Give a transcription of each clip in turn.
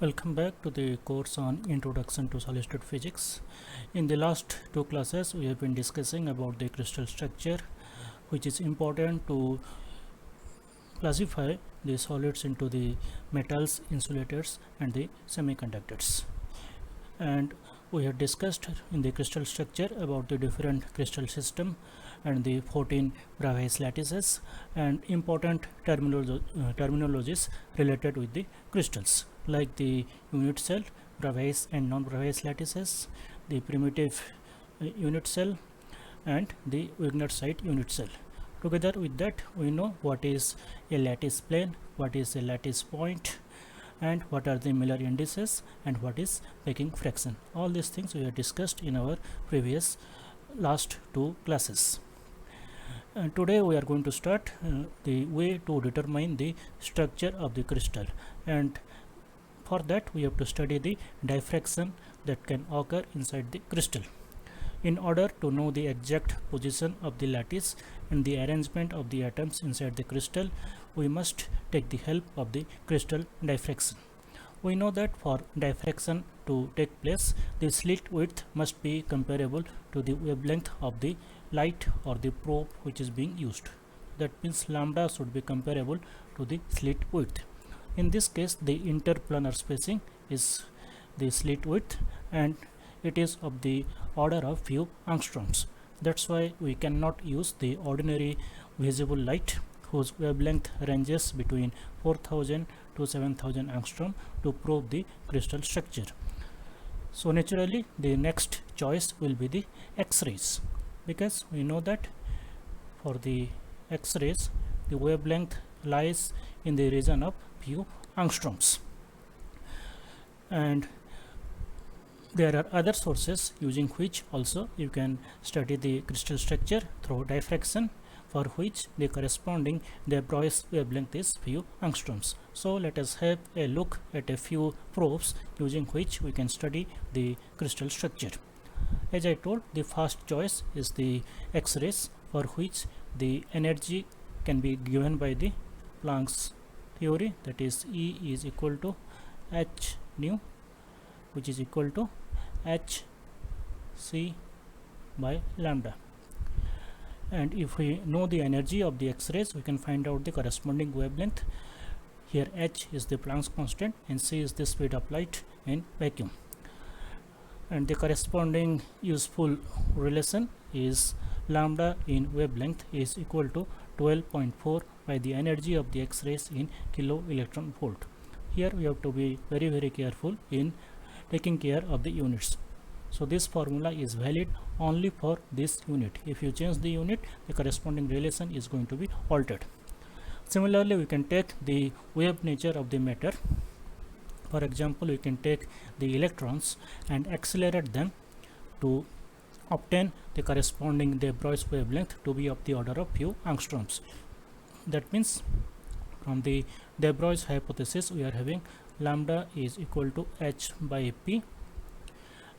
Welcome back to the course on Introduction to Solid-State Physics. In the last two classes, we have been discussing about the crystal structure, which is important to classify the solids into the metals, insulators, and the semiconductors. And we have discussed in the crystal structure about the different crystal system and the 14 Bravais lattices and important terminologies related with the crystals, like the unit cell, Bravais and non-Bravais lattices, the primitive unit cell, and the Wigner site unit cell. Together with that, we know what is a lattice plane, what is a lattice point, and what are the Miller indices, and what is packing fraction. All these things we have discussed in our previous last two classes. Today we are going to start the way to determine the structure of the crystal, and for that we have to study the diffraction that can occur inside the crystal. In order to know the exact position of the lattice and the arrangement of the atoms inside the crystal, we must take the help of the crystal diffraction. We know that for diffraction to take place, the slit width must be comparable to the wavelength of the light or the probe which is being used. That means lambda should be comparable to the slit width. In this case, the interplanar spacing is the slit width, and it is of the order of few angstroms. That's why we cannot use the ordinary visible light whose wavelength ranges between 4000 to 7000 angstrom to probe the crystal structure. So naturally the next choice will be the X-rays, because we know that for the X-rays the wavelength lies in the region of few angstroms. And there are other sources using which also you can study the crystal structure through diffraction, for which the corresponding de Broglie wavelength is few angstroms. So let us have a look at a few probes using which we can study the crystal structure. As I told, the first choice is the X-rays, for which the energy can be given by the Planck's theory, that is E is equal to h nu, which is equal to h c by lambda. And if we know the energy of the X-rays, we can find out the corresponding wavelength. Here h is the Planck's constant and c is the speed of light in vacuum. And the corresponding useful relation is lambda in wavelength is equal to 12.4 by the energy of the X-rays in kilo electron volt. Here we have to be very careful in taking care of the units. So this formula is valid only for this unit. If you change the unit, the corresponding relation is going to be altered. Similarly, we can take the wave nature of the matter. For example, we can take the electrons and accelerate them to obtain the corresponding de Broglie wavelength to be of the order of few angstroms. That means from the de Broglie hypothesis we are having lambda is equal to h by p,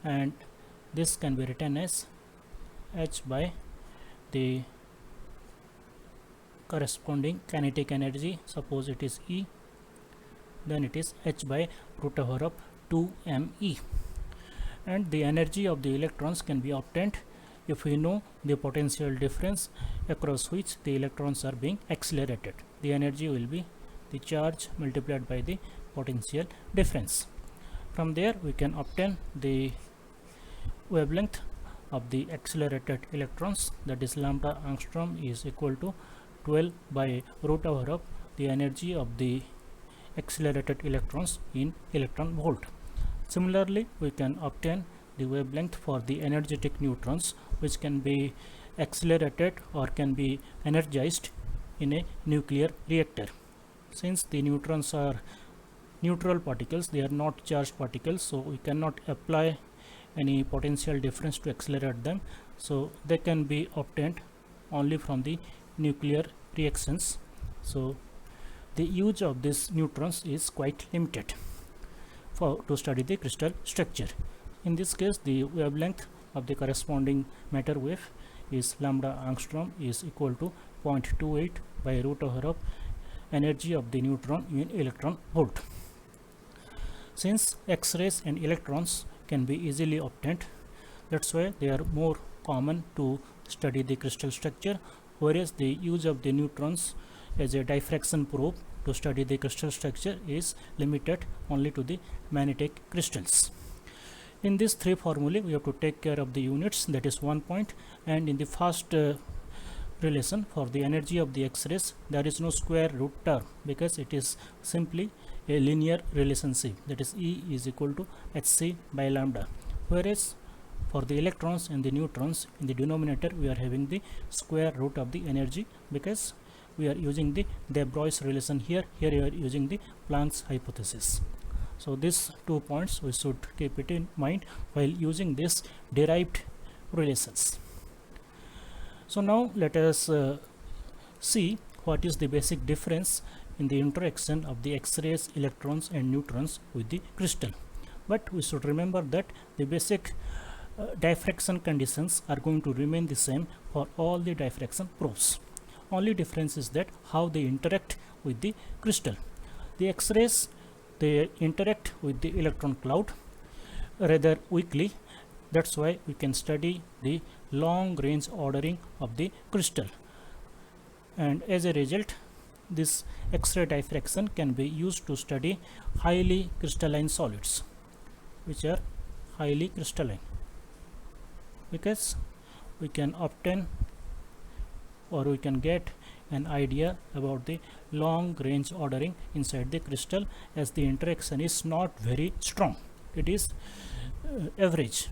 and this can be written as h by the corresponding kinetic energy. Suppose it is E, then it is h by root over of 2me, and the energy of the electrons can be obtained if we know the potential difference across which the electrons are being accelerated. The energy will be the charge multiplied by the potential difference. From there we can obtain the wavelength of the accelerated electrons, that is lambda angstrom is equal to 12 by root over of the energy of the accelerated electrons in electron volt. Similarly, we can obtain the wavelength for the energetic neutrons, which can be accelerated or can be energized in a nuclear reactor. Since the neutrons are neutral particles, they are not charged particles, so we cannot apply any potential difference to accelerate them, so they can be obtained only from the nuclear reactions. So the use of these neutrons is quite limited to study the crystal structure. In this case, the wavelength of the corresponding matter wave is lambda angstrom is equal to 0.28 by root over of energy of the neutron in electron volt. Since X-rays and electrons can be easily obtained, that's why they are more common to study the crystal structure, whereas the use of the neutrons as a diffraction probe to study the crystal structure is limited only to the magnetic crystals. In these three formulae, we have to take care of the units, that is 1 point, and in the first relation for the energy of the X-rays, there is no square root term because it is simply a linear relationship, that is E is equal to hc by lambda, whereas for the electrons and the neutrons in the denominator we are having the square root of the energy because we are using the de Broglie relation here we are using the Planck's hypothesis. So these 2 points we should keep it in mind while using this derived relations. So now let us see what is the basic difference in the interaction of the X-rays, electrons and neutrons with the crystal. But we should remember that the basic diffraction conditions are going to remain the same for all the diffraction probes. Only difference is that how they interact with the crystal. The X-rays, they interact with the electron cloud rather weakly. That's why we can study the long range ordering of the crystal, and as a result this X-ray diffraction can be used to study highly crystalline solids which are highly crystalline, because we can obtain or we can get an idea about the long range ordering inside the crystal, as the interaction is not very strong, it is average.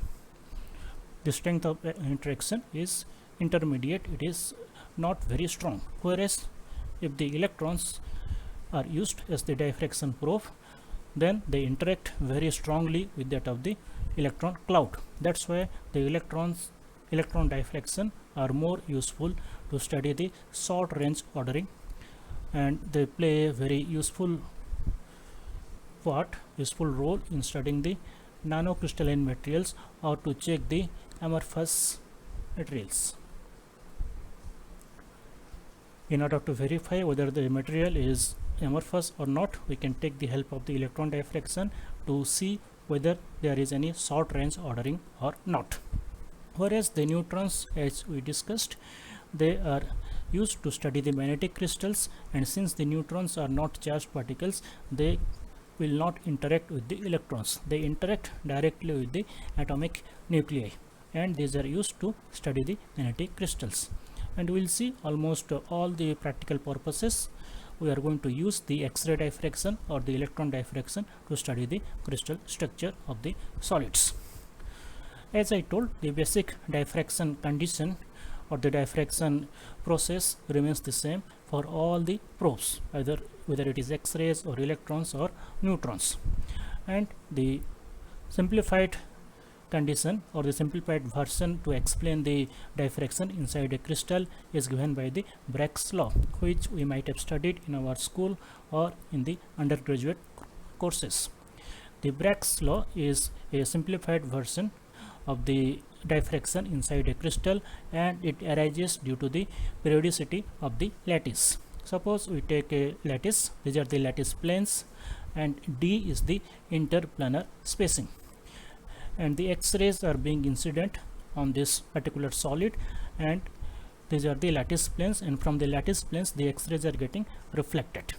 The strength of interaction is intermediate, it is not very strong, whereas if the electrons are used as the diffraction probe, then they interact very strongly with that of the electron cloud. That's why the electron diffraction are more useful to study the short range ordering, and they play a very useful role in studying the nanocrystalline materials or to check the amorphous materials. In order to verify whether the material is amorphous or not, we can take the help of the electron diffraction to see whether there is any short range ordering or not. Whereas the neutrons, as we discussed, they are used to study the magnetic crystals, and since the neutrons are not charged particles, they will not interact with the electrons. They interact directly with the atomic nuclei, and these are used to study the magnetic crystals. And we will see almost all the practical purposes we are going to use the X-ray diffraction or the electron diffraction to study the crystal structure of the solids. As I told, the basic diffraction condition or the diffraction process remains the same for all the probes, whether it is X-rays or electrons or neutrons. And the simplified condition or the simplified version to explain the diffraction inside a crystal is given by the Bragg's law, which we might have studied in our school or in the undergraduate courses. The Bragg's law is a simplified version of the diffraction inside a crystal, and it arises due to the periodicity of the lattice. Suppose we take a lattice, these are the lattice planes, and D is the interplanar spacing, and the X-rays are being incident on this particular solid, and these are the lattice planes, and from the lattice planes the X-rays are getting reflected.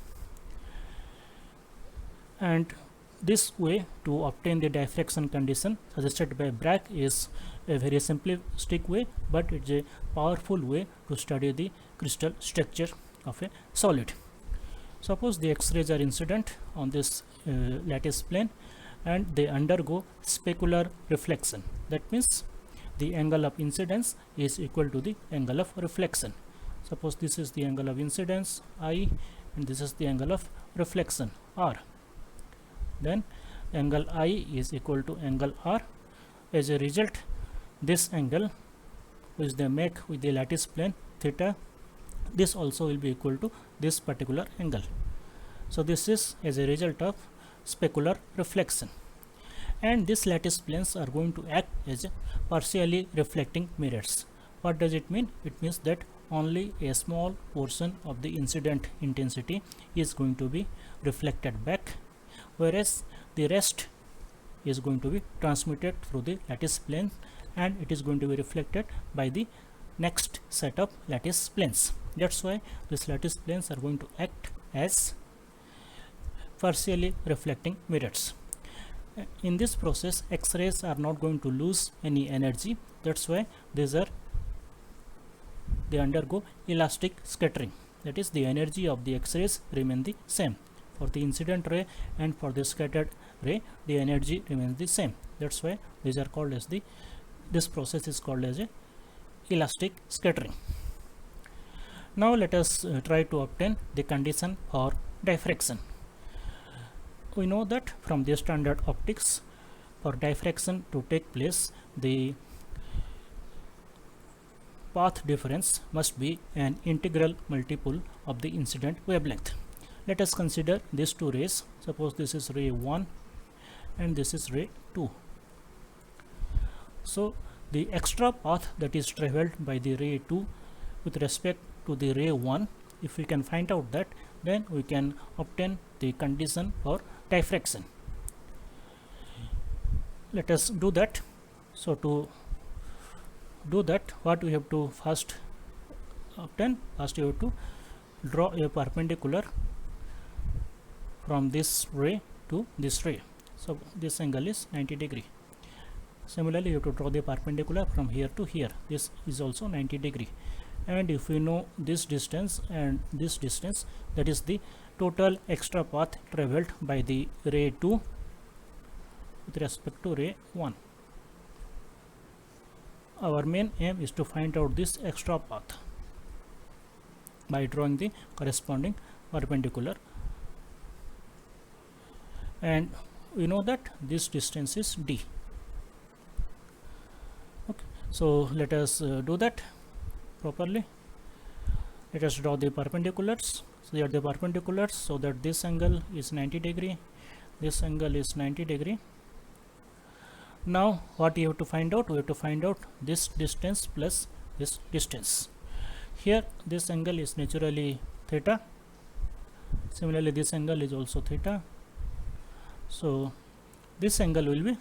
And this way to obtain the diffraction condition suggested by Bragg is a very simplistic way, but it's a powerful way to study the crystal structure of a solid. Suppose the X-rays are incident on this lattice plane, and they undergo specular reflection. That means the angle of incidence is equal to the angle of reflection. Suppose this is the angle of incidence I, and this is the angle of reflection R. Then angle I is equal to angle R. As a result, this angle which they make with the lattice plane theta, this also will be equal to this particular angle. So this is as a result of specular reflection, and these lattice planes are going to act as partially reflecting mirrors. What does it mean? It means that only a small portion of the incident intensity is going to be reflected back, whereas the rest is going to be transmitted through the lattice plane, and it is going to be reflected by the next set of lattice planes. That's why these lattice planes are going to act as partially reflecting mirrors. In this process, X-rays are not going to lose any energy. That's why they undergo elastic scattering. That is, the energy of the X-rays remain the same. For the incident ray and for the scattered ray, the energy remains the same. That's why these are called as this process is called as a elastic scattering. Now let us try to obtain the condition for diffraction. We know that from the standard optics, for diffraction to take place, the path difference must be an integral multiple of the incident wavelength. Let us consider these two rays. Suppose this is ray 1 and this is ray 2. So the extra path that is traveled by the ray 2 with respect to the ray 1, if we can find out that, then we can obtain the condition for diffraction. Let us do that. So to do that, what we have to first obtain? First you have to draw a perpendicular from this ray to this ray. So this angle is 90 degree. Similarly, you have to draw the perpendicular from here to here. This is also 90 degree. And if we know this distance and this distance, that is the total extra path traveled by the ray 2 with respect to ray 1. Our main aim is to find out this extra path by drawing the corresponding perpendicular, and we know that this distance is d. Okay, so let us do that properly. Let us draw the perpendiculars. So they are the perpendiculars, so that this angle is 90 degree, this angle is 90 degree. Now what you have to find out? We have to find out this distance plus this distance. Here this angle is naturally theta. Similarly, this angle is also theta. So this angle will be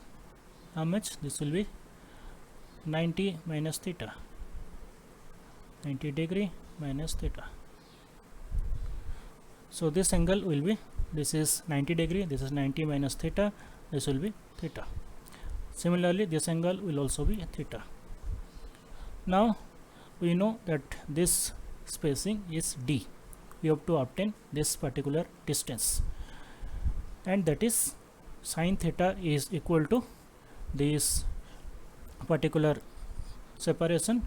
how much? This will be 90 minus theta. 90 degree minus theta. So this angle will be, this is 90 degree, this is 90 minus theta, this will be theta. Similarly, this angle will also be theta. Now we know that this spacing is d. We have to obtain this particular distance, and that is sin theta is equal to this particular separation,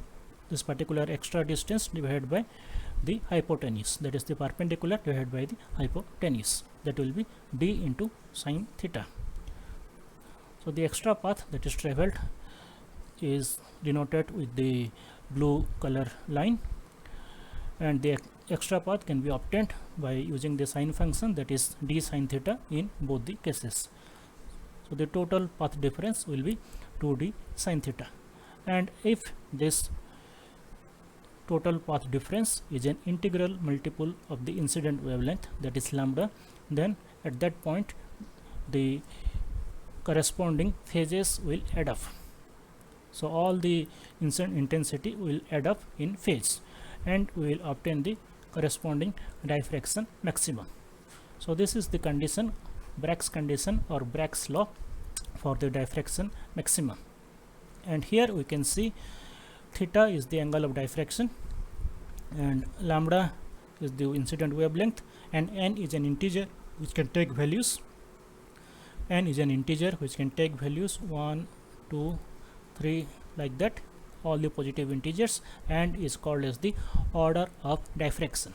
this particular extra distance divided by the hypotenuse, that is the perpendicular divided by the hypotenuse, that will be d into sin theta. So the extra path that is traveled is denoted with the blue color line, and the extra path can be obtained by using the sine function, that is d sin theta in both the cases. So the total path difference will be 2d sin theta, and if this total path difference is an integral multiple of the incident wavelength, that is lambda, then at that point the corresponding phases will add up. So all the incident intensity will add up in phase, and we will obtain the corresponding diffraction maximum. So this is the condition, Bragg's condition or Bragg's law for the diffraction maximum. And here we can see theta is the angle of diffraction, and lambda is the incident wavelength, and n is an integer which can take values. N is an integer which can take values 1, 2, 3 like that, all the positive integers, and is called as the order of diffraction.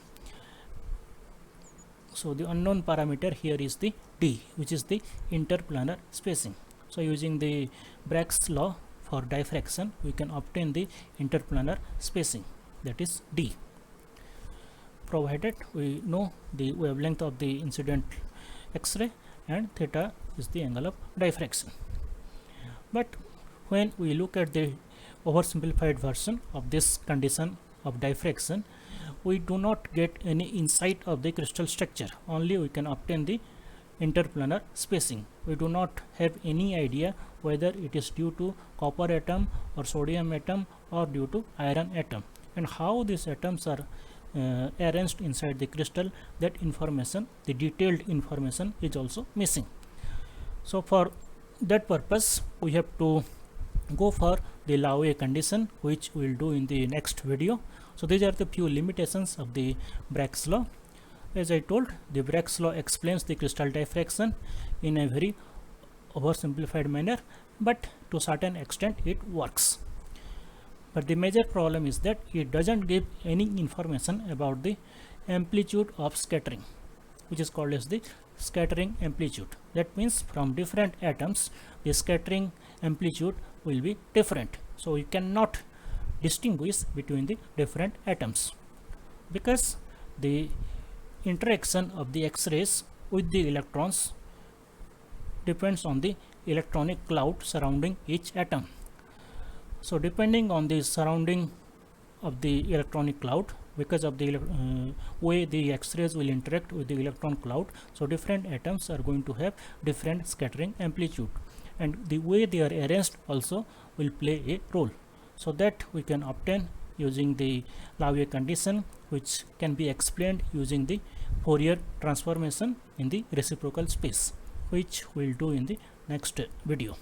So the unknown parameter here is the d, which is the interplanar spacing. So using the Bragg's law for diffraction, we can obtain the interplanar spacing, that is d, provided we know the wavelength of the incident X-ray and theta is the angle of diffraction. But when we look at the oversimplified version of this condition of diffraction, we do not get any insight of the crystal structure. Only we can obtain the interplanar spacing. We do not have any idea whether it is due to copper atom or sodium atom or due to iron atom, and how these atoms are arranged inside the crystal. That information, the detailed information, is also missing. So for that purpose we have to go for the Laue condition, which we will do in the next video. So these are the few limitations of the Bragg's law. As I told, the Bragg's law explains the crystal diffraction in a very oversimplified manner, but to certain extent it works. But the major problem is that it doesn't give any information about the amplitude of scattering, which is called as the scattering amplitude. That means from different atoms the scattering amplitude will be different. So you cannot distinguish between the different atoms, because the interaction of the X-rays with the electrons depends on the electronic cloud surrounding each atom. So depending on the surrounding of the electronic cloud, because of the way the X-rays will interact with the electron cloud, so different atoms are going to have different scattering amplitude, and the way they are arranged also will play a role. So that we can obtain using the Laue condition, which can be explained using the Fourier transformation in the reciprocal space, which we will do in the next video.